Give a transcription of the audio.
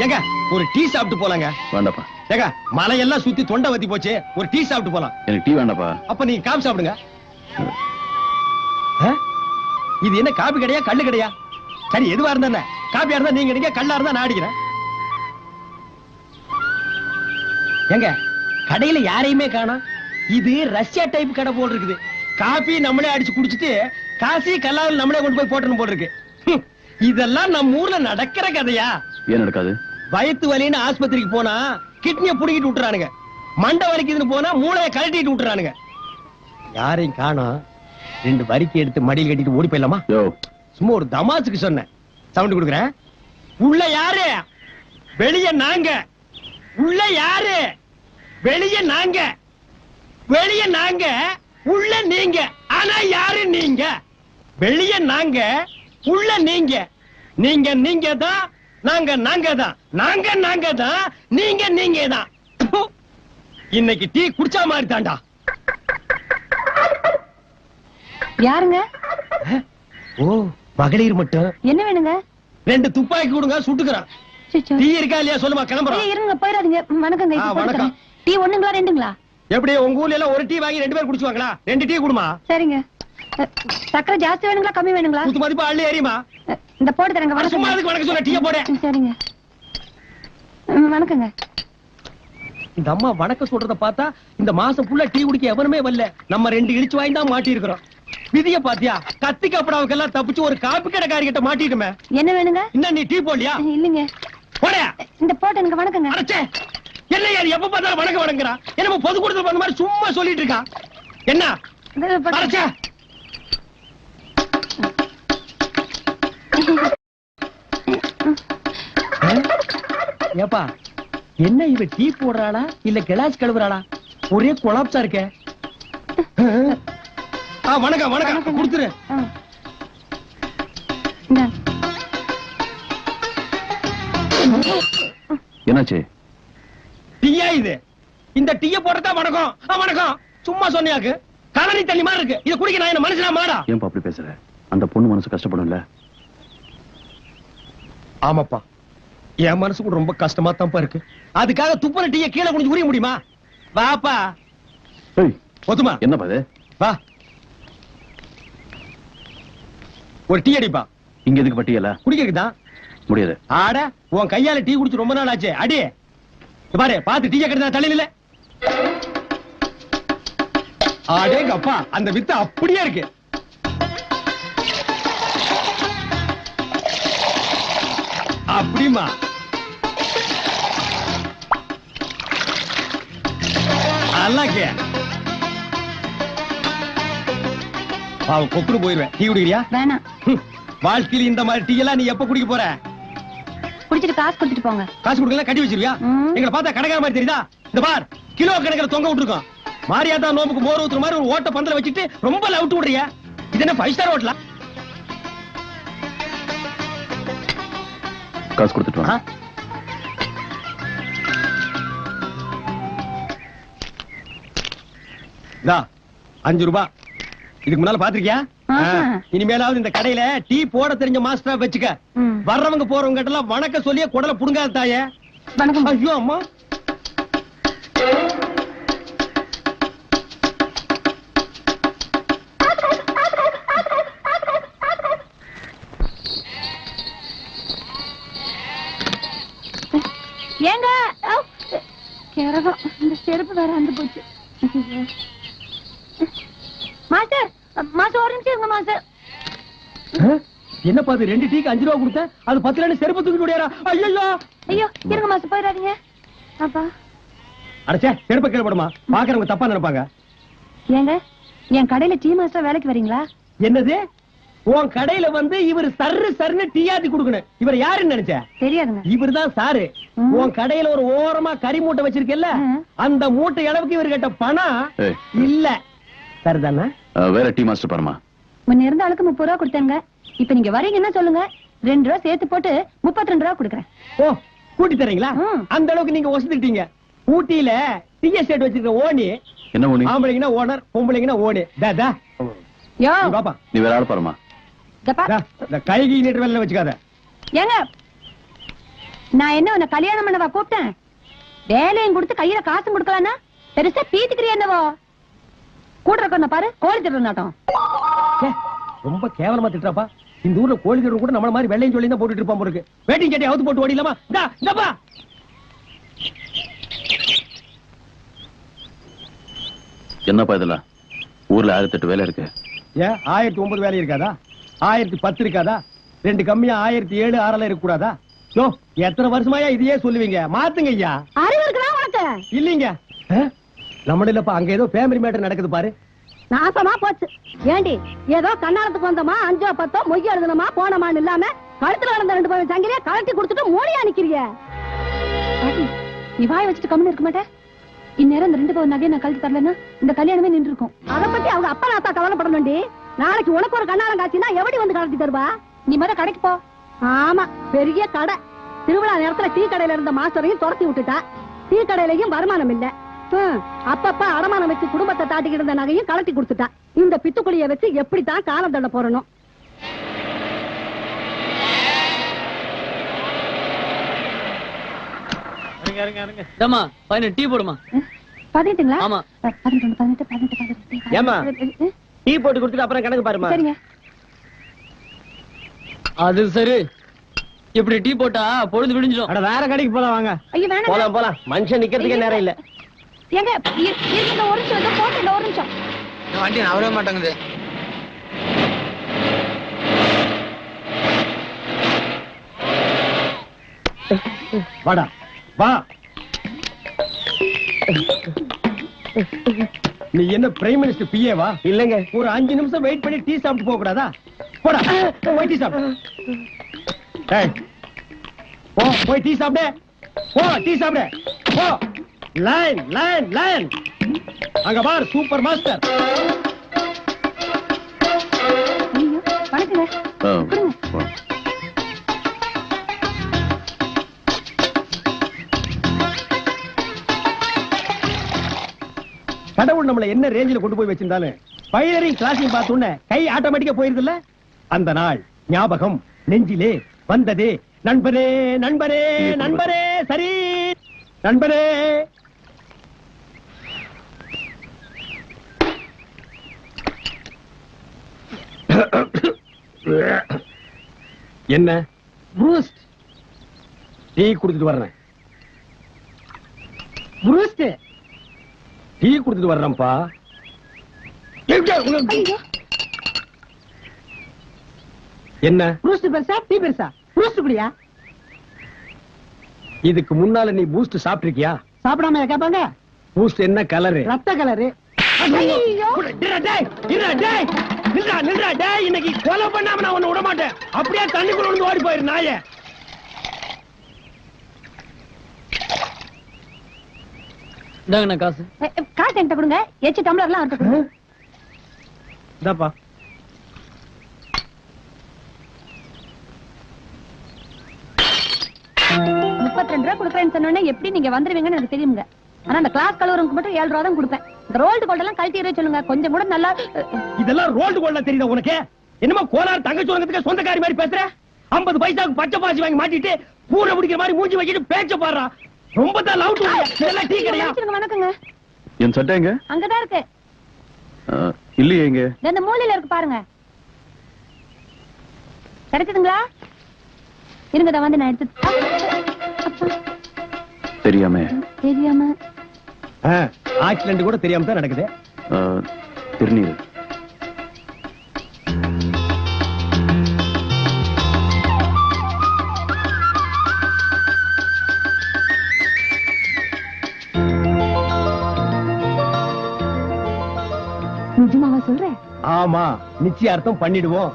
ஏங்க ஒரு டீ சாப்பிட்டு போலாங்க. வேண்டாப்பா. ஏங்க மலையெல்லாம் சுத்தி தொண்டை வத்தி போச்சு, ஒரு டீ சாப்பிட்டு போலாம். எனக்கு டீ வேண்டாப்பா. அப்ப நீங்க காபி சாப்பிடுங்க. இது என்ன காபி கடையா கல்லு கடையா? சரி எதுவா இருந்தா காபியா இருந்தா நீங்க அடிங்க, கல்லா இருந்தா நான் அடிக்கிறேன். ஏங்க கடையில யாரையுமே காணோம். இது ரஷ்யா டைப் கடை போல் இருக்குது. காபி நம்மளே அடிச்சு குடிச்சிட்டு காசி கல்லாவில் நம்மளே கொண்டு போய் போட்டணும் போல் இருக்கு. இதெல்லாம் நம்ம ஊர்ல நடக்கிற கதையா? ஏன் நடக்காது? வயிற்று வலின்னு ஆஸ்பத்திரிக்கு போனா கிட்னியை புடுங்கிட்டு விட்டுறானுங்க, மண்டை வலிக்குதுன்னு போனா மூளையை கழட்டிட்டு விட்டுறானுங்க. யாரையும் காணோம். 2 வரிக்கை எடுத்து மடியில் கட்டிட்டு ஓடி போயிடலாமா? சும்மா ஒரு தமாசுக்கு சொன்னேன். சவுண்ட் கொடுக்குறேன். உள்ள யாரு? வெளியே நாங்க. உள்ள யாரு? வெளியே நாங்க. வெளியே நாங்க, உள்ள நீங்க. ஆனா யாரு நீங்க? வெளியே நாங்க, உள்ள நீங்க. நீங்க நீங்க தான், நாங்க நாங்க தான், நாங்க நாங்க தான், நீங்க நீங்க தான். இன்னைக்கு டீ குடிச்சா மாதிரி தாண்டா. யாருங்க? ஓ மகளிர் மட்டும். என்ன வேணுங்க? 2 துப்பாக்கி கொடுங்க, சுட்டுக்கிறேன். டீ இருக்கா இல்லையா சொல்லுமா, கிளம்புறோம். இருங்க போயிடாதீங்க. வணக்கங்க. வணக்கம். டீ ஒண்ணுங்களா 2ங்களா? எப்படி உங்க ஊர்ல எல்லாம் ஒரு டீ வாங்கி 2 பேர் குடிச்சுவாங்களா? 2 டீ கொடுமா. சரிங்க. சக்கரை ஜாஸ்தி வேணுங்களா கம்மி வேணுங்களா? குத்து மதிப்பா அள்ளி ஏறிமா. இந்த போட்டு தரங்க. சும்மா அதுக்கு வணக்கம் சொல்ல டீயை போட. சரிங்க. வணக்கங்க. இந்த அம்மா வணக்கம் சொல்றத பார்த்தா இந்த மாசம் ஃபுல்லா டீ குடிக்க எவனுமே வரல. நம்ம 2 இடிச்சு வாங்கி தான் மாட்டி இருக்கிறோம். விதிய பாத்தியா? கத்தி கப்படாவுக்கு எல்லாம் தப்பிச்சு ஒரு காப்பி கடைக்காரி கிட்ட மாட்டிட்டுமே. என்ன வேணுங்க? இன்னும் நீ டீ போடலையா? இல்லங்க. போடா. இந்த போட்டு எனக்கு வணக்கங்க. அடச்சே. என்ன யார் எப்ப பார்த்தாலும் வணக்கம் வணங்குறா? என்னமோ பொது கூட்டத்துல வந்த மாதிரி சும்மா சொல்லிட்டு இருக்கா. என்ன? அடச்சே. ஏப்பா என்ன இவ டீ போடுறாளா இல்ல கிளாஸ் கழுவுறாளா? ஒரே கொலாப்ஸா இருக்கே. வணக்கம் வணக்கம் கொடுத்துரு. என்னாச்சு? டீயா இது? இந்த டீய போட்டதா வணக்கம்? வணக்கம் சும்மா சொன்னியாக்கு. கலனி தண்ணி மாதிரி இருக்கு. இத குடிக்க நான் என்ன மனுஷனா மாடா? ஏன்பா அப்படி பேசுற? அந்த பொண்ணு மனசு கஷ்டப்படும்ல. ஆமாப்பா, என் மனசு கூட ரொம்ப கஷ்டமா தான் இருக்கு. அதுக்காக துப்புன டீய கீழே குனிஞ்சு உரிய முடியுமா? வாப்பா. போதுமா? என்னப்பா இது? வா ஒரு டீ அடிப்பா. இங்க எதுக்கு பட்டியல? குடிக்கிறதுதான். முடியாது. ஆட உன் கையால டீ குடிச்சு ரொம்ப நாள் ஆச்சு. அடி பாரு, பாத்து டீ கட்டுறதா தலையில. ஆடேங்க அப்பா, அந்த வித்து அப்படியே இருக்கு. அப்படிமா? அல்லாக்கே கொக்குன்னு போயிருவேன். டீ குடிக்கிறியா? வேணாம். வாழ்க்கையில் இந்த மாதிரி டீ எல்லாம் நீ எப்ப குடிக்க போற? குடிச்சிட்டு காசு கொடுத்துட்டு போங்க. காசு கொடுக்கல கட்டி வச்சிருவியா? எங்களை பார்த்தா கடைக்கார மாதிரி தெரியுதா? இந்த பார், கிலோ கணக்கில் தொங்க விட்டுருக்கோம். மாரியாத்தா நோம்புக்கு மோர் ஊத்துற மாதிரி ஒரு ஓட்ட பந்தல வச்சுட்டு ரொம்ப லவுட்டு விடுறியா? இது என்ன 5 ஸ்டார் ஹோட்டலா? காசு கொடுத்துட்டு வா. 5 ரூபாய். இதுக்கு முன்னால பாத்திருக்கியா? இனிமேலாவது இந்த கடையில டீ போட தெரிஞ்ச மாஸ்டரா வச்சுக்க. வர்றவங்க போறவங்க கிட்ட எல்லாம் வணக்கம் சொல்லியே குடல புடுங்காத தாயே. வணக்கம். ஐயோ அம்மா. ஏங்க இந்த செருப்பு வேற அந்த போச்சு. மாஸ்டர் மாஸ்டர் ஒரு நிமிஷம் இருங்க மாஸ்டர். என்ன பாத்து 2 டீக்கு 5 ரூபாய் கொடுத்த, அது 10 செருப்பு தூக்கி விடுறியா? ஐயோ ஐயோ இருங்க மாஸ்டர் போயிடாதீங்க. அப்பா அடச்சே, செருப்பு கீழ போடுமா, பாக்குறவங்க தப்பா நினைப்பாங்க. ஏங்க என் கடையில டீ மாஸ்டர் வேலைக்கு வரீங்களா? என்னது? உன் கடையில வந்து இவர் சர்ன்னு டீ ஆத்தி கொடுக்கணும். இவர் யாருன்னு நினைச்ச? தெரியாதுங்க. இவர் தான் சாரு. உன் கடையில ஒரு ஓரமா கறி மூட்டை வச்சிருக்கல, அந்த மூட்டை அளவுக்கு இவர் கிட்ட பணம் இல்ல. சரிதானே? வேற டீ மாஸ்டர் பாருமா. முன்ன இருந்த ஆளுக்கு 30 ரூபா கொடுத்தாங்க. இப்ப நீங்க வரீங்கன்னா சொல்லுங்க, 2 ரூபா சேர்த்து போட்டு 32 ரூபா கொடுக்குறேன். ஓ கூட்டி தரீங்களா? அந்த அளவுக்கு நீங்க வசதிட்டீங்க. ஊட்டியில டீ எஸ்டேட் வச்சிருக்க ஓனி. என்ன ஓனி? ஆம்பளைங்கன்னா ஓனர், பொம்பளைங்கன்னா ஓனி. யோ பாப்பா, நீ வேற ஆள் பாருமா. கைகி நீட்டு வேலை வச்சுக்காத. ஏங்க நான் என்ன உன்னை கல்யாணம் பண்ணவா கூப்பிட்டேன்? வேலையும் கொடுத்து கையில காசும் கொடுக்கலான்னா பெருசா பீத்திக்கிறியா என்னவோ? கூட இருக்க பாரு, கோழி திருட நாட்டம். ச்சே, ரொம்ப கேவலமா திட்டுறாப்பா. இந்த ஊர்ல கோழி திருட கூட நம்மள மாதிரி வெள்ளையும் சொல்லி தான் போட்டுட்டு இருப்பான் போருக்கு. வேட்டிங் சட்டை அவுத்து போட்டு ஓடிலாமா? இந்தப்பா. என்னப்பா இதெல்லாம்? ஊர்ல 1008 வேலை இருக்கு. ஏன் 1009 வேலை இருக்காதா? 1010 இருக்காதா? 2 கம்மியா 1007 6 இருக்க கூடாதா? யோ, எத்தனை வருஷமாயா இதையே சொல்லுவீங்க? மாத்துங்க ஐயா. அறிவு இருக்குதா உனக்கு? இல்லீங்க. நம்ம இல்லப்பா, அங்க ஏதோ ஃபேமிலி மேட்டர் நடக்குது பாரு. நாசமா போச்சு. ஏண்டி ஏதோ கண்ணாலத்துக்கு வந்தோமா 5 10 மொய் எழுதணுமா போனமான்னு இல்லாம கழுத்துல வளர்ந்த 2 பவுன் சங்கிலிய கழட்டி கொடுத்துட்டு மூடியா நிக்கிறிய? நீ வாய் வச்சுட்டு கம்முன்னு இருக்க மாட்டே? இந்நேரம் இந்த 2 பவுன் நகையை நான் கழட்டி தரலன்னா இந்த கல்யாணமே நின்று இருக்கும். அதை பத்தி அவங்க அப்பா நாத்தா கவலைப்படணும்டி. நாளைக்கு உனக்கு ஒரு கண்ணாலம் காட்சினா எப்படி வந்து கழட்டி தருவா? நீ முத கடைக்கு போ. ஆமா, பெரிய கடை. திருவிழா நேரத்துல டீ கடையில இருந்த மாஸ்டரையும் துரத்தி விட்டுட்டா. டீ கடையிலயும் வருமானம் இல்ல. அப்பப்ப அடமானம் வச்சு குடும்பத்தை தாட்டிக்கிட்டு இருந்த நகையும் கலட்டி கொடுத்துட்டா. இந்த பித்துக்குழிய வச்சு எப்படித்தான் காலம் தள்ள போறணும்? டீ போடுமா? 18ங்களா? ஆமா. 18. ஏம்மா? டீ போட்டு கொடுத்துட்டு அப்புறம் கணக்கு பாருமா. சரிங்க. அது சரி. இப்படி டீ போட்டா பொழுது விடிஞ்சிடும். அட வேற கடைக்கு போலாம் வாங்க. ஐயோ வேணாம். போலாம் போலாம். மனுஷன் நிக்கிறதுக்கே நேரம் இல்ல. ஏங்க இந்த ஒரு நிமிஷம் போட்டு இந்த ஒரு நிமிஷம். வண்டி நவரவே மாட்டேங்குது. வாடா வா. நீ என்ன பிரைம் மினிஸ்டர் பிஏ வா? இல்லங்க, ஒரு 5 நிமிஷம் வெயிட் பண்ணி டீ சாப்பிட்டு போக கூடாதா? போடா, போய் டீ சாப்பிடு. டேய், போ போய் டீ சாப்பிடு. போ டீ சாப்பிடு. போ. Line line line. அங்க பார் சூப்பர் மாஸ்டர். ஐயோ வணக்கங்க. கொடுங்க. கடவுள் நம்மள என்ன ரேஞ்சில கொண்டு போய் வச்சிருந்தாலும் பைலரிங் கிளாஸையும் பார்த்தோன்னே கை ஆட்டோமேட்டிக்கா போயிருதுல்ல. அந்த நாள் ஞாபகம் நெஞ்சிலே வந்ததே. நண்பரே நண்பரே நண்பரே. சரி நண்பரே. என்ன? ப்ரூஸ்ட். டீ குடுத்துட்டு வர்றேன். ப்ரூஸ்ட். டீ குடுத்துட்டு வர்றேன்ப்பா. என்ன? பூஸ்ட் பெருசா டீ பெருசா? பூஸ்ட் குடியா? இதுக்கு முன்னால நீ பூஸ்ட் சாப்பிட்டிருக்கியா? சாப்பிடாம கேட்பாங்க. பூஸ்ட் என்ன கலரு? ரத்த கலரு. இன்னைக்கு கொலை பண்ணாம நான் உன்னை விட மாட்டேன். அப்படியே தண்ணிக்குள்ள வந்து ஓடி போயிரு நாயே. இந்தாங்கண்ணா காசு. காசு என்கிட்ட கொடுங்க. எச்சு டம்ளர்லாம் அவர்கிட்ட கொடுங்க. இந்தாப்பா. ₹32 கொடுக்குறேன்னு சொன்னோன்னே எப்படி நீங்க வந்துருவீங்கன்னு எனக்கு தெரியுங்க. ஆனா அந்த கிளாஸ் கலவருக்கு மட்டும் 7 ரூபா தான் கொடுப்பேன். இந்த ரோல்டு கோல்ட் எல்லாம் கழட்டி சொல்லுங்க. கொஞ்சம் கூட நல்லா. இதெல்லாம் ரோல்டு கோல்ட்ல தெரியுதா உனக்கு? என்னமா கோலார் தங்கச்சி உலகத்துக்கு சொந்தக்காரி மாதிரி பேசுற? 50 பைசாவுக்கு பச்சை பாசி வாங்கி மாட்டிட்டு பூனை பிடிக்கிற மாதிரி மூஞ்சி வச்சிட்டு பேச்ச பாடுறா. ரொம்ப தான் லவ் டு. இதெல்லாம் டீ கடையா? வணக்கங்க. என் சட்டை எங்க? அங்கதான் இருக்கு. இல்லையே எங்க? இந்த மூலையில இருக்கு பாருங்க. கிடைச்சதுங்களா? இருங்க தான் வந்து நான் எடுத்து. தெரியாம தெரியாம ஆக்சிடென்ட் கூட தெரியாம தான் நடக்குது. திருநீர். நிஜமாவா சொல்றேன்? ஆமா, நிச்சயார்த்தம் பண்ணிடுவோம்.